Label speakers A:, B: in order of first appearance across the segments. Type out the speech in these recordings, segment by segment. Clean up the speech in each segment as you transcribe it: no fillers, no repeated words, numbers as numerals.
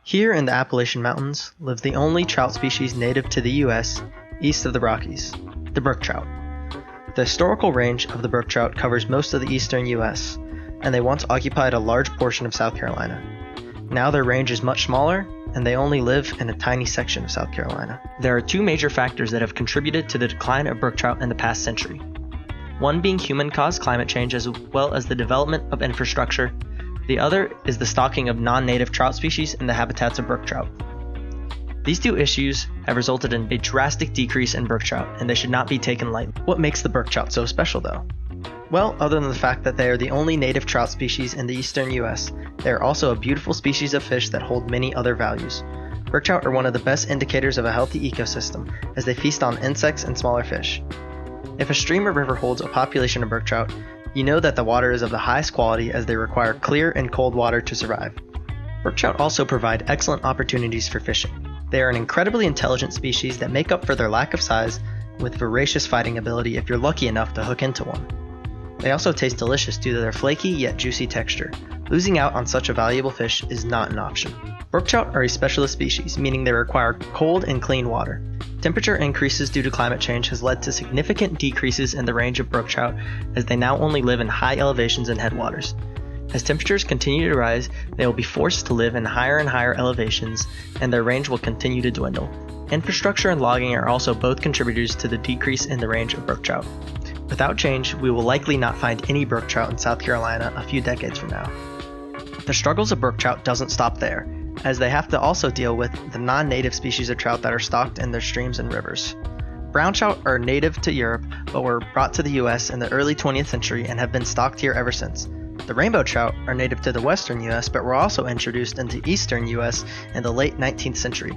A: Here in the Appalachian Mountains live the only trout species native to the U.S. east of the Rockies, the brook trout. The historical range of the brook trout covers most of the eastern U.S., and they once occupied a large portion of South Carolina. Now their range is much smaller, and they only live in a tiny section of South Carolina. There are two major factors that have contributed to the decline of brook trout in the past century. One being human-caused climate change as well as the development of infrastructure. The other is the stocking of non-native trout species in the habitats of brook trout. These two issues have resulted in a drastic decrease in brook trout, and they should not be taken lightly. What makes the brook trout so special though? Well, other than the fact that they are the only native trout species in the eastern US, they are also a beautiful species of fish that hold many other values. Brook trout are one of the best indicators of a healthy ecosystem, as they feast on insects and smaller fish. If a stream or river holds a population of brook trout, you know that the water is of the highest quality as they require clear and cold water to survive. Brook trout also provide excellent opportunities for fishing. They are an incredibly intelligent species that make up for their lack of size with voracious fighting ability if you're lucky enough to hook into one. They also taste delicious due to their flaky yet juicy texture. Losing out on such a valuable fish is not an option. Brook trout are a specialist species, meaning they require cold and clean water. Temperature increases due to climate change has led to significant decreases in the range of brook trout, as they now only live in high elevations and headwaters. As temperatures continue to rise, they will be forced to live in higher and higher elevations, and their range will continue to dwindle. Infrastructure and logging are also both contributors to the decrease in the range of brook trout. Without change, we will likely not find any brook trout in South Carolina a few decades from now. The struggles of brook trout doesn't stop there, as they have to also deal with the non-native species of trout that are stocked in their streams and rivers. Brown trout are native to Europe, but were brought to the US in the early 20th century and have been stocked here ever since. The rainbow trout are native to the western US, but were also introduced into eastern US in the late 19th century.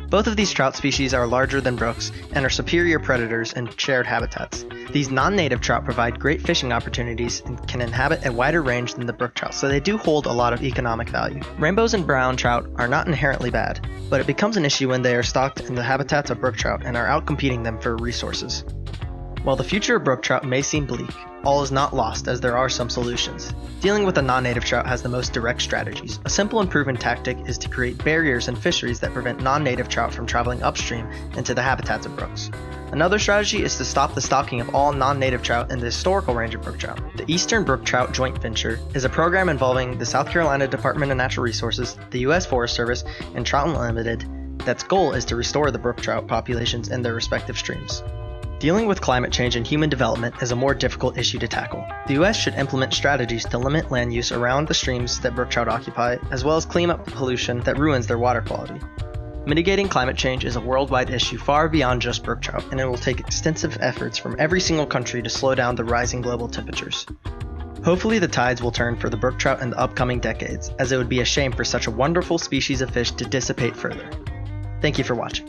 A: Both of these trout species are larger than brooks and are superior predators in shared habitats. These non-native trout provide great fishing opportunities and can inhabit a wider range than the brook trout, so they do hold a lot of economic value. Rainbows and brown trout are not inherently bad, but it becomes an issue when they are stocked in the habitats of brook trout and are outcompeting them for resources. While the future of brook trout may seem bleak, all is not lost as there are some solutions. Dealing with a non-native trout has the most direct strategies. A simple and proven tactic is to create barriers in fisheries that prevent non-native trout from traveling upstream into the habitats of brooks. Another strategy is to stop the stocking of all non-native trout in the historical range of brook trout. The Eastern Brook Trout Joint Venture is a program involving the South Carolina Department of Natural Resources, the U.S. Forest Service, and Trout Unlimited that's goal is to restore the brook trout populations in their respective streams. Dealing with climate change and human development is a more difficult issue to tackle. The U.S. should implement strategies to limit land use around the streams that brook trout occupy, as well as clean up the pollution that ruins their water quality. Mitigating climate change is a worldwide issue far beyond just brook trout, and it will take extensive efforts from every single country to slow down the rising global temperatures. Hopefully the tides will turn for the brook trout in the upcoming decades, as it would be a shame for such a wonderful species of fish to dissipate further. Thank you for watching.